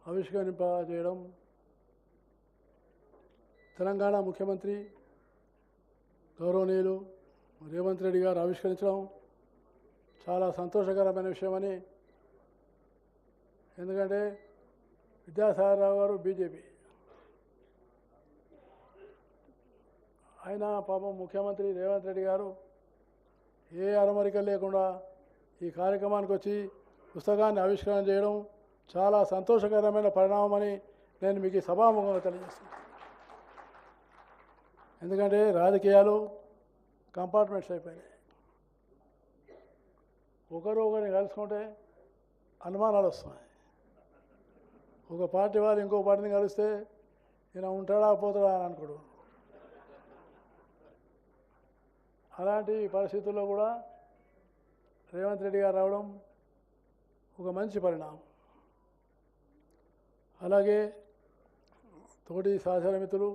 ఆవిష్కరింపజేయడం, తెలంగాణ ముఖ్యమంత్రి గౌరవనీయులు రేవంత్ రెడ్డి గారు ఆవిష్కరించడం చాలా సంతోషకరమైన విషయమని. ఎందుకంటే విద్యాసాగర్ రావు గారు బీజేపీ, ఆయన పాపం ముఖ్యమంత్రి రేవంత్ రెడ్డి గారు ఏ అరమరిక లేకుండా ఈ కార్యక్రమానికి వచ్చి పుస్తకాన్ని ఆవిష్కరణ చేయడం చాలా సంతోషకరమైన పరిణామమని నేను మీకు సభాముఖంగా తెలియజేస్తున్నాను. ఎందుకంటే రాజకీయాలు కంపార్ట్మెంట్స్ అయిపోయినాయి. ఒకరిని కలుసుకుంటే అనుమానాలు వస్తున్నాయి. ఒక పార్టీ వాళ్ళు ఇంకో పార్టీని కలిస్తే ఈయన ఉంటాడా పోతాడా అని అనుకోడు. అలాంటి పరిస్థితుల్లో కూడా రేవంత్ రెడ్డి గారు రావడం ఒక మంచి పరిణామం. అలాగే తోటి శాసనమిత్రులు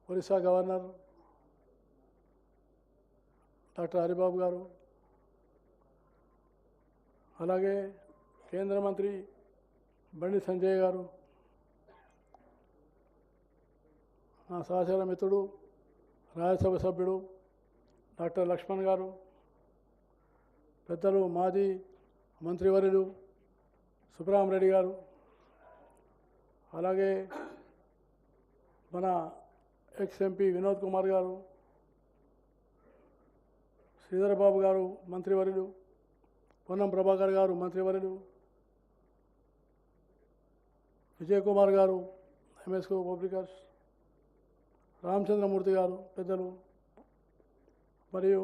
ఒరిస్సా గవర్నర్ డాక్టర్ హరిబాబు గారు, అలాగే కేంద్ర మంత్రి బండి సంజయ్ గారు, నా సహచర మిత్రుడు రాజ్యసభ సభ్యుడు డాక్టర్ లక్ష్మణ్ గారు, పెద్దలు మాజీ మంత్రివర్యులు సుబ్రహ్మరెడ్డి గారు, అలాగే మన ఎక్స్ ఎంపీ వినోద్ కుమార్ గారు, శ్రీధర్ బాబు గారు మంత్రివర్యులు, పొన్నం ప్రభాకర్ గారు మంత్రివర్యులు, విజయ్ కుమార్ గారు ఎంఎస్కో పబ్లికర్స్, రామచంద్రమూర్తి గారు పెద్దలు, మరియు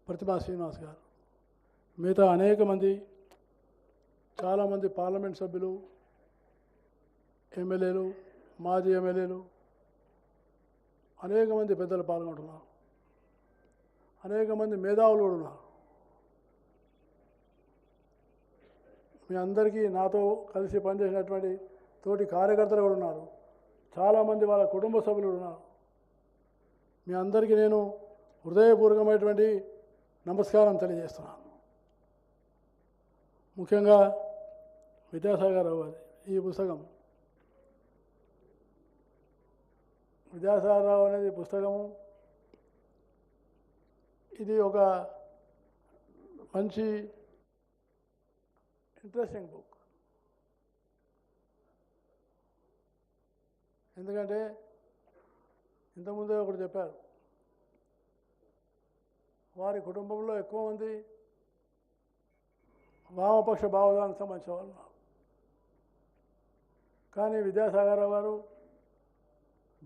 ప్రతిభా శ్రీనివాస్ గారు, మిగతా అనేక మంది, చాలామంది పార్లమెంట్ సభ్యులు, ఎమ్మెల్యేలు, మాజీ ఎమ్మెల్యేలు, అనేక మంది పెద్దలు పాల్గొంటున్నారు. అనేక మంది మేధావులు కూడా ఉన్నారు. మీ అందరికీ నాతో కలిసి పనిచేసినటువంటి తోటి కార్యకర్తలు కూడా ఉన్నారు. చాలామంది వాళ్ళ కుటుంబ సభ్యులు ఉన్నారు. మీ అందరికీ నేను హృదయపూర్వకమైనటువంటి నమస్కారం తెలియజేస్తున్నాను. ముఖ్యంగా విద్యాసాగర్ రావు గారి ఈ పుస్తకం, విద్యాసాగర్ రావు అనేది పుస్తకము, ఇది ఒక మంచి ఇంట్రెస్టింగ్ బుక్. ఎందుకంటే ఇంతకుముందే ఒకటి చెప్పారు, వారి కుటుంబంలో ఎక్కువ మంది వామపక్ష భావజాలకు సంబంధించిన వాళ్ళు. కానీ విద్యాసాగర్ రావు గారు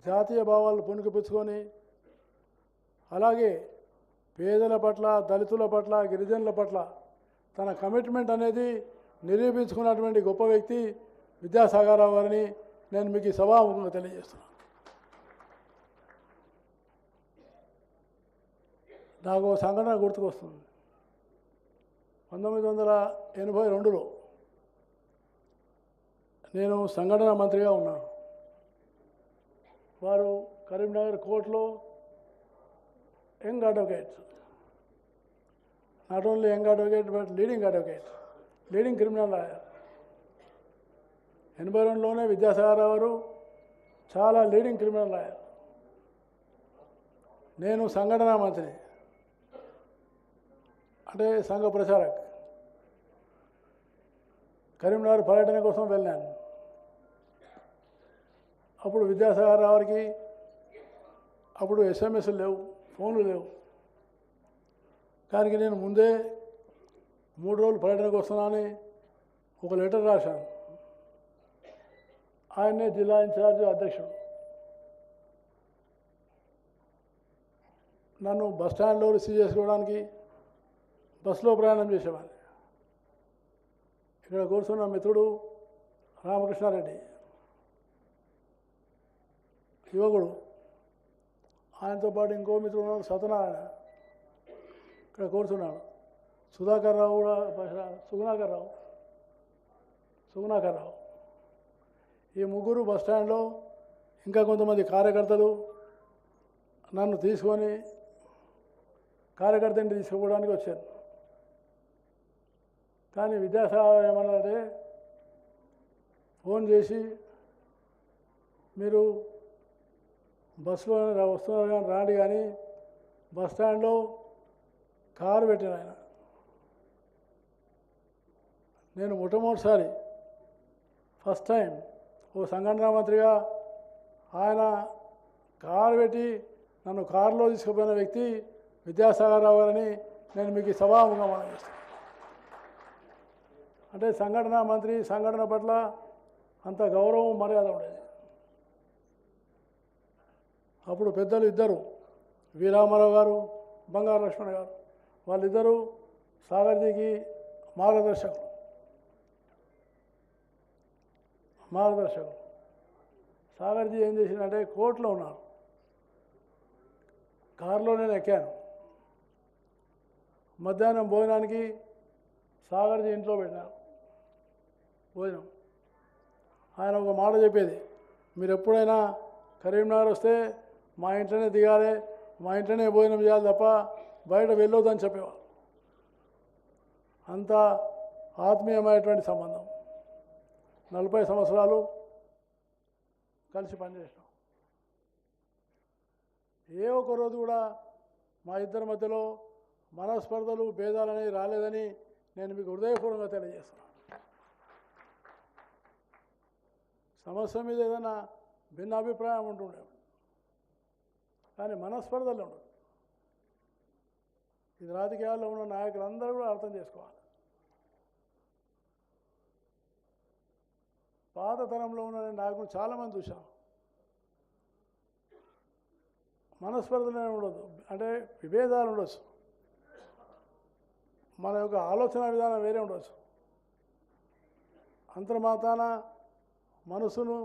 జాతీయ భావాలను పుణికిపుచ్చుకొని, అలాగే పేదల పట్ల, దళితుల పట్ల, గిరిజనుల పట్ల తన కమిట్మెంట్ అనేది నిరూపించుకున్నటువంటి గొప్ప వ్యక్తి విద్యాసాగర్ రావు గారిని నేను మీకు ఈ సభాముఖంగా తెలియజేస్తున్నాను. నాకు సంఘటన గుర్తుకొస్తుంది. 1982లో నేను సంఘటన మంత్రిగా ఉన్నాను. వారు కరీంనగర్ కోర్టులో young advocates, not only young advocate but leading advocate, leading criminal lawyer. 82లోనే విద్యాసాగర్ రావు గారు చాలా లీడింగ్ క్రిమినల్ లాయర్. నేను సంఘటన మంత్రిని, అంటే సంఘ ప్రచారక్. కరీంనగర్ పర్యటన కోసం వెళ్ళాను. అప్పుడు విద్యాసాగర్ రావు గారికి అప్పుడు ఎస్ఎంఎస్లు లేవు, ఫోన్లు లేవు. దానికి నేను ముందే 3 రోజులు పర్యటనకు వస్తున్నానని ఒక లెటర్ రాశాను. ఆయన్నే జిల్లా ఇన్ఛార్జ్ అధ్యక్షుడు. నన్ను బస్టాండ్లో రిసీవ్ చేసుకోవడానికి బస్సులో ప్రయాణం చేసేవాడిని. ఇక్కడ కూర్చున్న మిత్రుడు రామకృష్ణారెడ్డి, యువకుడు, ఆయనతో పాటు ఇంకో మిత్రుడు సత్యనారాయణ ఇక్కడ కూర్చున్నాడు. సుధాకర్ రావు కూడా, సుగుణాకర్ రావు, ఈ ముగ్గురు బస్టాండ్లో ఇంకా కొంతమంది కార్యకర్తలు నన్ను తీసుకొని కార్యకర్తని తీసుకోవడానికి వచ్చాను. కానీ విద్యాసాగర్ ఏమన్నారంటే ఫోన్ చేసి మీరు బస్సులో వస్తున్నారు కానీ రాండి, కానీ బస్ స్టాండ్లో కారు పెట్టాను ఆయన. నేను మొట్టమొదటిసారి ఫస్ట్ టైం ఓ సంఘటనా మంత్రిగా ఆయన కారు పెట్టి నన్ను కారులో తీసుకుపోయిన వ్యక్తి విద్యాసాగర్ రావు గారని నేను మీకు సభాముఖంగా మనం చేస్తాను. అంటే సంఘటనా మంత్రి సంఘటన పట్ల అంత గౌరవం మర్యాద ఉండేది. అప్పుడు పెద్దలు ఇద్దరు, వీరామారావు గారు, బంగారు లక్ష్మణ్ గారు, వాళ్ళిద్దరూ సాగర్జీకి మార్గదర్శకులు. సాగర్జీ ఏం చేసిందంటే కోర్టులో ఉన్నారు, కారులో నేను ఎక్కాను. మధ్యాహ్నం భోజనానికి సాగర్జీ ఇంట్లో పెట్టినారు భోజనం. ఆయన ఒక మాట చెప్పేది, మీరు ఎప్పుడైనా కరీంనగర్ వస్తే మా ఇంట్లోనే దిగాలి, మా ఇంట్లోనే భోజనం చేయాలి తప్ప బయట వెళ్ళొద్దని చెప్పేవారు. అంత ఆత్మీయమైనటువంటి సంబంధం. 40 సంవత్సరాలు కలిసి పనిచేసినాం. ఏ ఒక్క రోజు కూడా మా ఇద్దరి మధ్యలో మనస్పర్ధలు భేదాలనేవి రాలేదని నేను మీకు హృదయపూర్వకంగా తెలియజేస్తున్నాను. సమస్య మీద ఏదైనా భిన్నాభిప్రాయం ఉంటుండే, కానీ మనస్పర్ధలు ఉండదు. ఇది రాజకీయాల్లో ఉన్న నాయకులందరూ కూడా అర్థం చేసుకోవాలి. పాత తరంలో ఉన్న నాయకులు చాలామంది చూశాం, మనస్పర్ధలు ఉండదు, అంటే విభేదాలు ఉండొచ్చు, మన యొక్క ఆలోచన విధానం వేరే ఉండవచ్చు. అంతర్మాతాన మనసును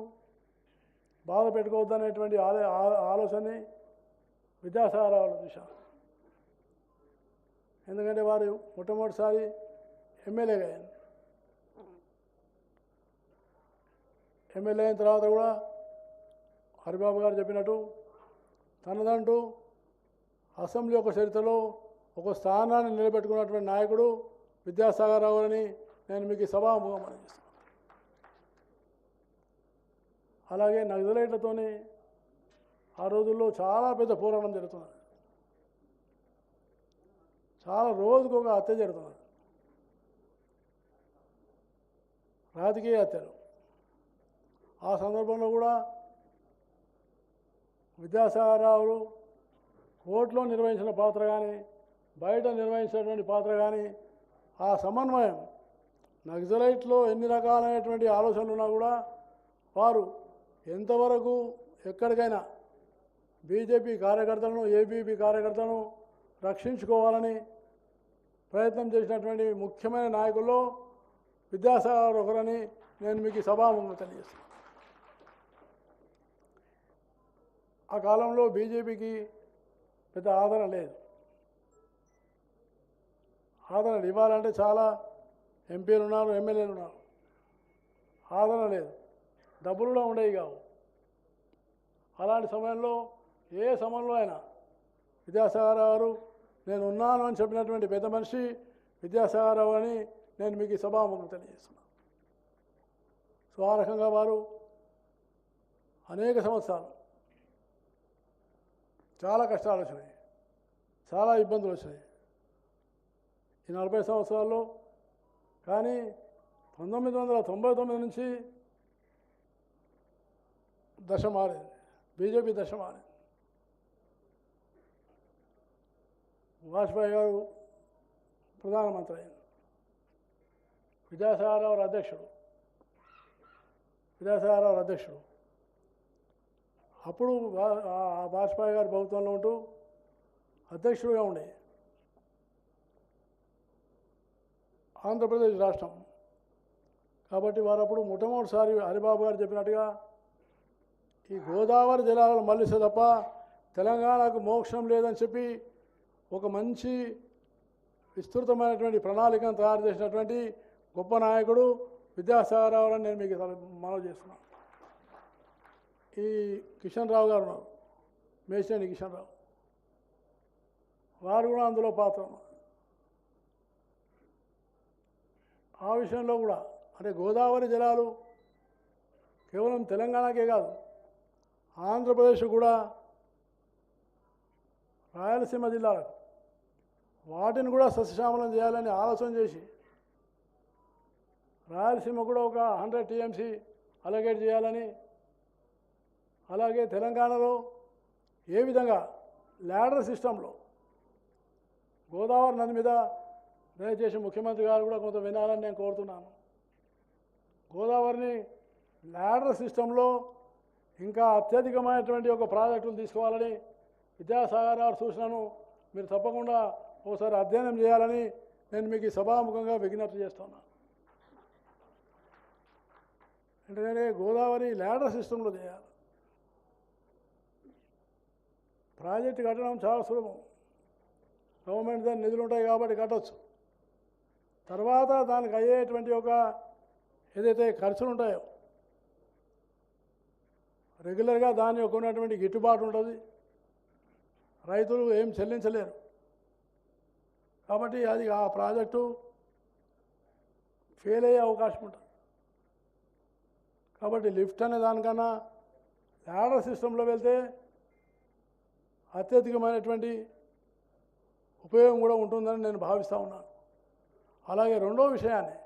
బాధ పెట్టుకోవద్దనేటువంటి ఆలోచనని విద్యాసాగర్ రావులో చూశాం. ఎందుకంటే వారు మొట్టమొదటిసారి ఎమ్మెల్యేగా అయ్యారు. ఎమ్మెల్యే అయిన తర్వాత కూడా హరిబాబు గారు చెప్పినట్టు తనదంటూ అసెంబ్లీ ఒక చరిత్రలో ఒక స్థానాన్ని నిలబెట్టుకున్నటువంటి నాయకుడు విద్యాసాగర్ రావు అని నేను మీకు సభాముఖంగా మనవిస్తున్నాను. అలాగే నక్సలైట్లతోని ఆ రోజుల్లో చాలా పెద్ద పోరాటం జరుగుతున్నది. చాలా రోజుకు ఒక హత్య జరుగుతున్నది, రాజకీయ హత్యలు. ఆ సందర్భంలో కూడా విద్యాసాగర్ రావు కోర్టులో నిర్వహించిన పాత్ర కానీ బయట నిర్వహించినటువంటి పాత్ర కానీ ఆ సమన్వయం, నక్సలైట్లో ఎన్ని రకాలైనటువంటి ఆలోచనలు ఉన్నా కూడా వారు ఎంతవరకు ఎక్కడికైనా బీజేపీ కార్యకర్తలను ఏబీపీ కార్యకర్తలను రక్షించుకోవాలని ప్రయత్నం చేసినటువంటి ముఖ్యమైన నాయకుల్లో విద్యాసాగర్ ఒకరని నేను మీకు సభాముఖంగా తెలియజేస్తాను. ఆ కాలంలో బీజేపీకి పెద్ద ఆదరణ లేదు. ఆదరణ ఇవ్వాలంటే చాలా ఎంపీలు ఉన్నారు, ఎమ్మెల్యేలు ఉన్నారు, ఆదరణ లేదు, డబ్బులు కూడా ఉండేవి కావు. అలాంటి సమయంలో ఏ సమయంలో అయినా విద్యాసాగర్ రావు నేను ఉన్నాను అని చెప్పినటువంటి పెద్ద మనిషి విద్యాసాగర్ రావు అని నేను మీకు ఈ సభాముఖంగా తెలియజేస్తున్నాను. సో ఆ రకంగా వారు అనేక సంవత్సరాలు చాలా కష్టాలు వచ్చినాయి, చాలా ఇబ్బందులు వచ్చినాయి ఈ 40 సంవత్సరాల్లో. కానీ 1999 నుంచి దశ మారింది, బీజేపీ దశ మారింది. వాజ్పేయి గారు ప్రధానమంత్రి అయ్యారు, విద్యాసాగర్ రావు అధ్యక్షుడు. అప్పుడు వాజ్పేయి గారి ప్రభుత్వంలో ఉంటూ అధ్యక్షుడిగా ఉండే ఆంధ్రప్రదేశ్ రాష్ట్రం. కాబట్టి వారు అప్పుడు మొట్టమొదటిసారి హరిబాబు గారు చెప్పినట్టుగా ఈ గోదావరి జలాలను మళ్లిస్తే తప్ప తెలంగాణకు మోక్షం లేదని చెప్పి ఒక మంచి విస్తృతమైనటువంటి ప్రణాళికను తయారు చేసినటువంటి గొప్ప నాయకుడు విద్యాసాగర్ రావు అని నేను మీకు మనవి చేస్తున్నాను. ఈ కిషన్ రావు గారు ఉన్నారు, మేషేని కిషన్ రావు, వారు కూడా అందులో పాత్ర ఉన్నారు. ఆ విషయంలో కూడా అంటే గోదావరి జలాలు కేవలం తెలంగాణకే కాదు, ఆంధ్రప్రదేశ్ కూడా, రాయలసీమ జిల్లాలకు వాటిని కూడా సస్యశ్యామలం చేయాలని ఆలోచన చేసి రాయలసీమ కూడా ఒక 100 టీఎంసీ అలొకేట్ చేయాలని, అలాగే తెలంగాణలో ఏ విధంగా ల్యాడర్ సిస్టంలో గోదావరి నది మీద దయచేసి ముఖ్యమంత్రి గారు కూడా కొంత వినాలని నేను కోరుతున్నాను. గోదావరిని ల్యాడర్ సిస్టంలో ఇంకా అత్యధికమైనటువంటి ఒక ప్రాజెక్టులు తీసుకోవాలని విద్యాసాగర్ గారు సూచనను మీరు తప్పకుండా ఒకసారి అధ్యయనం చేయాలని నేను మీకు ఈ సభాముఖంగా విజ్ఞప్తి చేస్తున్నాను. అంటే గోదావరి ల్యాడర్ సిస్టంలో చేయాలి. ప్రాజెక్టు కట్టడం చాలా సులభం, గవర్నమెంట్ దాని నిధులు ఉంటాయి కాబట్టి కట్టవచ్చు. తర్వాత దానికి అయ్యేటువంటి ఒక ఏదైతే ఖర్చులు ఉంటాయో రెగ్యులర్గా దాని యొక్క ఉన్నటువంటి గిట్టుబాటు ఉంటుంది, రైతులు ఏం చెల్లించలేరు. కాబట్టి అది ఆ ప్రాజెక్టు ఫెయిల్ అయ్యే అవకాశం ఉంటుంది. కాబట్టి లిఫ్ట్ అనే దానికన్నా ల్యాడర్ సిస్టంలో వెళ్తే అత్యధికమైనటువంటి ఉపయోగం కూడా ఉంటుందని నేను భావిస్తూ ఉన్నాను. అలాగే రెండో విషయాన్ని,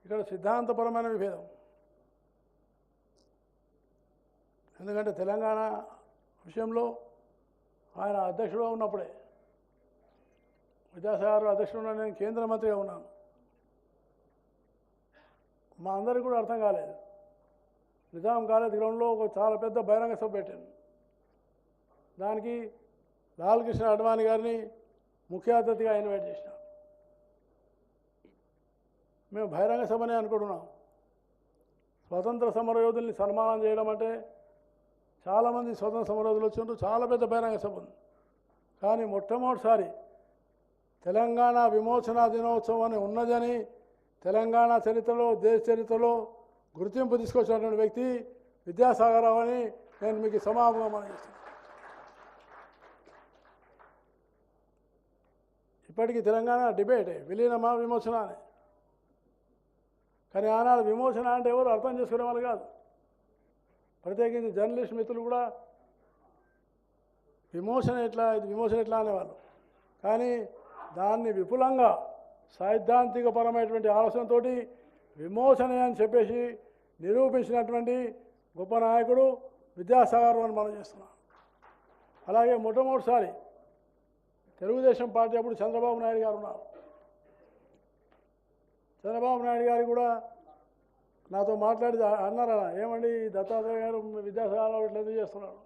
ఇక్కడ సిద్ధాంతపరమైన విభేదం. ఎందుకంటే తెలంగాణ విషయంలో ఆయన అధ్యక్షుడుగా ఉన్నప్పుడే, విద్యాసాగర్ అధ్యక్షుడుగా నేను కేంద్ర మంత్రిగా ఉన్నాను. మా అందరికీ కూడా అర్థం కాలేదు. నిజాం కాలేజ్ గ్రౌండ్లో ఒక చాలా పెద్ద బహిరంగ సభ పెట్టాను. దానికి లాల్ కృష్ణ అడ్వాణి గారిని ముఖ్య అతిథిగా ఇన్వైట్ చేసినాం. మేము బహిరంగ సభనే అనుకుంటున్నాం. స్వతంత్ర సమరయోధుల్ని సన్మానం చేయడం అంటే, చాలామంది స్వతంత్ర సమరయోధులు వచ్చినట్టు చాలా పెద్ద బహిరంగ సభ ఉంది. కానీ మొట్టమొదటిసారి తెలంగాణ విమోచన దినోత్సవం అని ఉన్నదని తెలంగాణ చరిత్రలో, దేశ చరిత్రలో గుర్తింపు తీసుకొచ్చినటువంటి వ్యక్తి విద్యాసాగర్ రావు అని నేను మీకు సమాపంగా మనం చేస్తున్నాను. ఇప్పటికీ తెలంగాణ డిబేట్ విలీనమా విమోచన అని. కానీ ఆనాడు విమోచన అంటే ఎవరు అర్థం చేసుకునే వాళ్ళు కాదు. ప్రత్యేకించి జర్నలిస్ట్ మిత్రులు కూడా విమోచన ఎట్లా, ఇది విమోచన ఎట్లా అనేవాళ్ళు. కానీ దాన్ని విపులంగా సైద్ధాంతికపరమైనటువంటి ఆలోచనతో విమోచన అని చెప్పేసి నిరూపించినటువంటి గొప్ప నాయకుడు విద్యాసాగర్ అని మనం చేస్తున్నాం. అలాగే మొట్టమొదటిసారి తెలుగుదేశం పార్టీ అప్పుడు చంద్రబాబు నాయుడు గారు ఉన్నారు. చంద్రబాబు నాయుడు గారు కూడా నాతో మాట్లాడి అన్నారా, ఏమండి దత్తాత్రేయ గారు విద్యాసాగర్ ఇట్లా ఎందుకు చేస్తున్నారు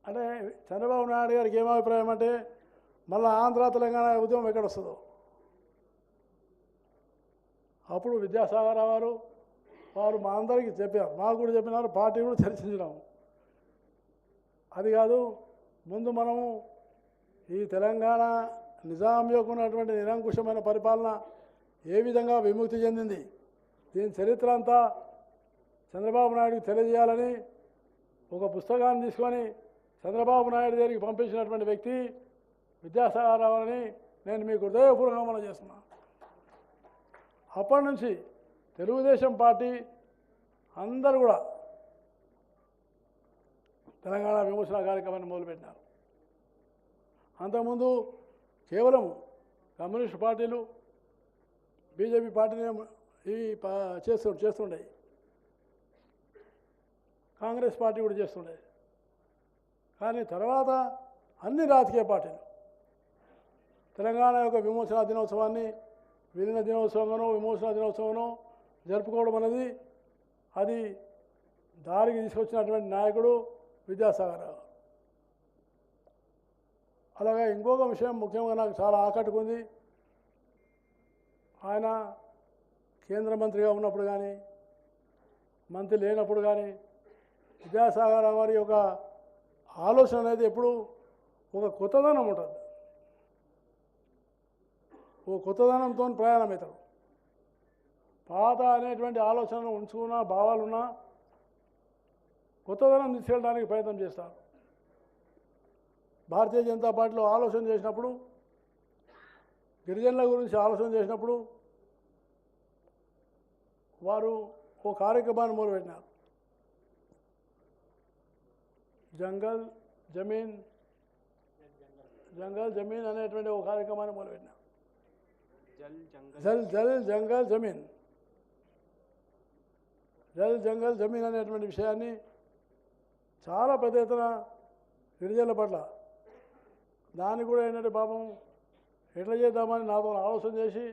అంటే, చంద్రబాబు నాయుడు గారికి ఏం అభిప్రాయం అంటే, మళ్ళీ ఆంధ్ర తెలంగాణ ఉద్యమం ఎక్కడ వస్తుందో. అప్పుడు విద్యాసాగర్ గారు వారు మా అందరికీ చెప్పారు, మాకు కూడా చెప్పినారు, పార్టీ కూడా చర్చించినాము. అది కాదు, ముందు మనము ఈ తెలంగాణ నిజాం యొక్క ఉన్నటువంటి నిరంకుశమైన పరిపాలన ఏ విధంగా విముక్తి చెందింది, దీని చరిత్ర అంతా చంద్రబాబు నాయుడుకి తెలియజేయాలని ఒక పుస్తకాన్ని తీసుకొని చంద్రబాబు నాయుడు దగ్గరికి పంపించినటువంటి వ్యక్తి విద్యాసాగర్ రావు అని నేను మీకు హృదయపూర్వకంగా మనం చేస్తున్నాను. అప్పటి నుంచి తెలుగుదేశం పార్టీ అందరూ కూడా తెలంగాణ విమోచన కార్యక్రమాన్ని మొదలుపెట్టినారు. అంతకుముందు కేవలం కమ్యూనిస్ట్ పార్టీలు, బీజేపీ పార్టీని ఇవి చేస్తుండే, కాంగ్రెస్ పార్టీ కూడా చేస్తుండే. కానీ తర్వాత అన్ని రాజకీయ పార్టీలు తెలంగాణ యొక్క విమోచన దినోత్సవాన్ని విలీన దినోత్సవంగానో విమోచన దినోత్సవంగానో జరుపుకోవడం అనేది అది దారికి తీసుకొచ్చినటువంటి నాయకుడు విద్యాసాగర్ రావు. అలాగే ఇంకొక విషయం ముఖ్యంగా నాకు చాలా ఆకట్టుకుంది. ఆయన కేంద్ర మంత్రిగా ఉన్నప్పుడు కానీ, మంత్రి లేనప్పుడు కానీ, విద్యాసాగర్ రావు గారి యొక్క ఆలోచన అనేది ఎప్పుడు ఒక కొత్తదనం ఉంటుంది. ఓ కొత్తదనంతో ప్రయాణం అవుతాడు. పాత అనేటువంటి ఆలోచనలు ఉంచుకున్న భావాలున్నా కొత్తదనం తీసుకెళ్ళడానికి ప్రయత్నం చేస్తారు. భారతీయ జనతా పార్టీలో ఆలోచన చేసినప్పుడు గిరిజనుల గురించి ఆలోచన చేసినప్పుడు వారు ఓ కార్యక్రమాన్ని మొదలుపెట్టినారు. జంగల్ జమీన్ అనేటువంటి ఒక కార్యక్రమాన్ని మొదలుపెట్టినారు. జంగల్ జమీన్ అనేటువంటి విషయాన్ని చాలా పెద్ద ఎత్తున గిరిజనుల పట్ల దాన్ని కూడా ఏంటంటే పాపం ఎట్లా చేద్దామని నాతో ఆలోచన చేసి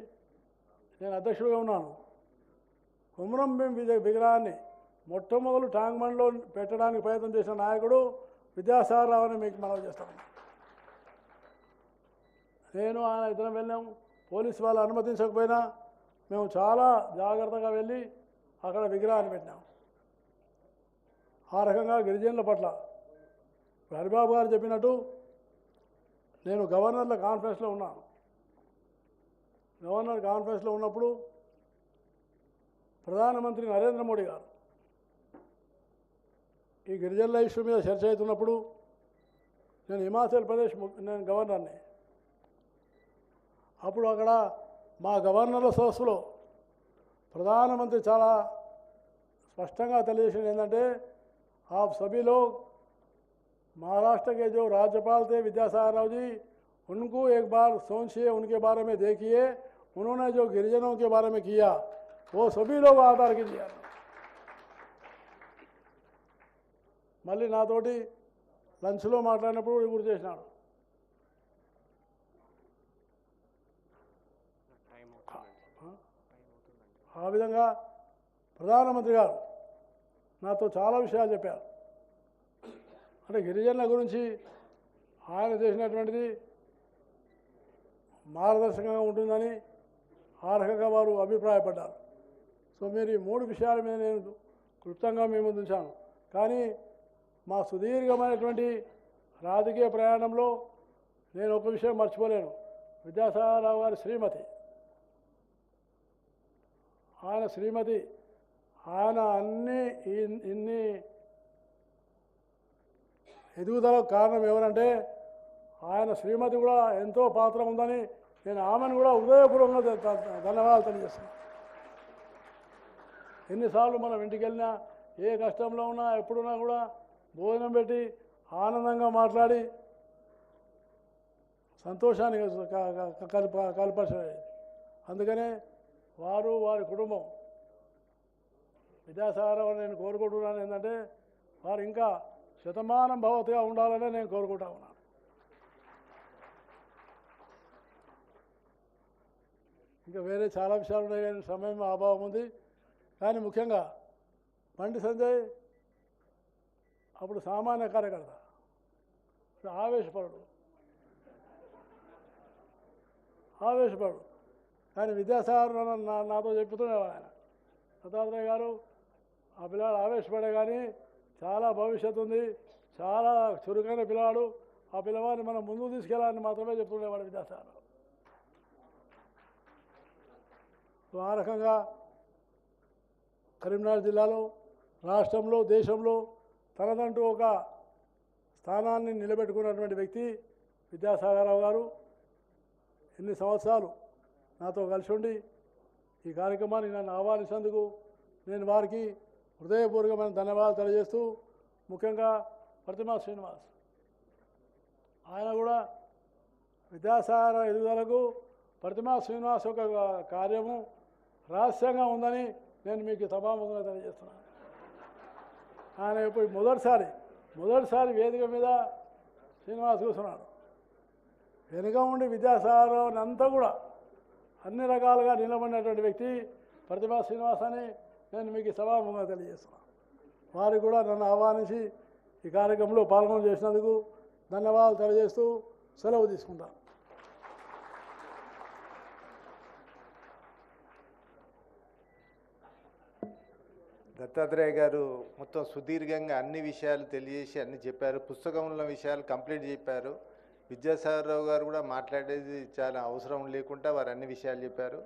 నేను అధ్యక్షుడిగా ఉన్నాను. కుమ్రం భీం విగ్రహాన్ని మొట్టమొదలు టాంగ్మండ్లో పెట్టడానికి ప్రయత్నం చేసిన నాయకుడు విద్యాసాగర్ రావు అని మీకు మనవి చేస్తాను. నేను ఆయన ఇద్దరం వెళ్ళాం. పోలీసు వాళ్ళు అనుమతించకపోయినా మేము చాలా జాగ్రత్తగా వెళ్ళి అక్కడ విగ్రహాన్ని పెట్టినాం. ఆ రకంగా గిరిజనుల పట్ల హరిబాబు గారు చెప్పినట్టు నేను గవర్నర్ల కాన్ఫరెన్స్లో ఉన్నాను. గవర్నర్ కాన్ఫరెన్స్లో ఉన్నప్పుడు ప్రధానమంత్రి నరేంద్ర మోడీ గారు ఈ గిరిజనుల ఇష్యూ మీద చర్చ అవుతున్నప్పుడు నేను హిమాచల్ ప్రదేశ్ నేను గవర్నర్ని. అప్పుడు అక్కడ మా గవర్నర్ల సదస్సులో ప్రధానమంత్రి చాలా స్పష్టంగా తెలియజేసింది ఏంటంటే आप सभी लोग महाराष्ट्र के जो राज्यपाल थे विद्यासागर राव जी उनको एक बार सोचिए, उनके बारे में देखिए, उन्होंने जो गिरिजनों के बारे में किया वो सभी लोग आधार कीजिए. మళ్ళీ నాతోటి లంచ్లో మాట్లాడినప్పుడు గుర్తు చేసినాడు. ఆ విధంగా ప్రధానమంత్రి గారు నాతో చాలా విషయాలు చెప్పారు. అంటే గిరిజనుల గురించి ఆయన చేసినటువంటిది మార్గదర్శకంగా ఉంటుందని ఆ రకంగా వారు అభిప్రాయపడ్డారు. సో మీరు ఈ 3 విషయాల మీద నేను క్లుప్తంగా మీ ముందు ఉంచాను. కానీ మా సుదీర్ఘమైనటువంటి రాజకీయ ప్రయాణంలో నేను ఒక విషయం మర్చిపోలేను. విద్యాసాగర్ రావు గారి శ్రీమతి, ఆయన శ్రీమతి ఆయన ఇన్ని ఎదుగుదలకు కారణం ఎవరంటే ఆయన శ్రీమతి కూడా ఎంతో పాత్ర ఉందని నేను ఆమెను కూడా హృదయపూర్వకంగా ధన్యవాదాలు తెలియజేస్తున్నాను. ఎన్నిసార్లు మనం ఇంటికి వెళ్ళినా ఏ కష్టంలో ఉన్నా ఎప్పుడున్నా కూడా భోజనం పెట్టి ఆనందంగా మాట్లాడి సంతోషాన్ని కల్పరిచేది. అందుకనే వారి కుటుంబం విద్యాసాగర్ నేను కోరుకుంటున్నాను ఏంటంటే వారు ఇంకా శతమానం భవతిగా ఉండాలని నేను కోరుకుంటా ఉన్నాను. ఇంకా వేరే చాలా విషయాలు ఉన్నాయి కానీ సమయం అభావం ఉంది. కానీ ముఖ్యంగా బండి సంజయ్ అప్పుడు సామాన్య కార్యకర్త, ఆవేశపరుడు. కానీ విద్యాసాగర్ నాతో చెప్తుండేవాడు ఆయన, దత్తాత్రేయ గారు ఆ పిల్లాడు ఆవేశపడే కానీ చాలా భవిష్యత్తు ఉంది, చాలా చురుకైన పిల్లవాడు, ఆ పిల్లవాడిని మనం ముందుకు తీసుకెళ్ళాలని మాత్రమే చెప్తుండేవాడు విద్యాసాగర్. ఆ రకంగా కరీంనగర్ జిల్లాలో, రాష్ట్రంలో, దేశంలో తనదంటూ ఒక స్థానాన్ని నిలబెట్టుకున్నటువంటి వ్యక్తి విద్యాసాగర్ రావు గారు. ఎన్ని సంవత్సరాలు నాతో కలిసి ఉండి ఈ కార్యక్రమానికి నన్ను ఆహ్వానించినందుకు నేను వారికి హృదయపూర్వకమైన ధన్యవాదాలు తెలియజేస్తూ, ముఖ్యంగా ప్రతిమా శ్రీనివాస్ ఆయన కూడా విద్యాసాగర్ ఎదుగుదలకు ప్రతిమా శ్రీనివాస్ యొక్క కార్యము రహస్యంగా ఉందని నేను మీకు సభాముఖంగా తెలియజేస్తున్నాను. ఆయన ఇప్పుడు మొదటిసారి వేదిక మీద శ్రీనివాస్ కూర్చున్నాడు. వెనుక ఉండి విద్యాసాగర్ అంతా కూడా అన్ని రకాలుగా నిలబడినటువంటి వ్యక్తి ప్రతిభా శ్రీనివాస్ అని నేను మీకు సభాముఖంగా తెలియజేస్తున్నాను. వారికి కూడా నన్ను ఆహ్వానించి ఈ కార్యక్రమంలో పాల్గొన చేసినందుకు ధన్యవాదాలు తెలియజేస్తూ సెలవు తీసుకుంటాను. దత్తాత్రేయ గారు మొత్తం సుదీర్ఘంగా అన్ని విషయాలు తెలియజేసి అన్ని చెప్పారు. పుస్తకంలో విషయాలు కంప్లీట్ చెప్పారు. విద్యాసాగర్ రావు గారు కూడా మాట్లాడేది చాలా అవసరం లేకుండా వారు అన్ని విషయాలు చెప్పారు.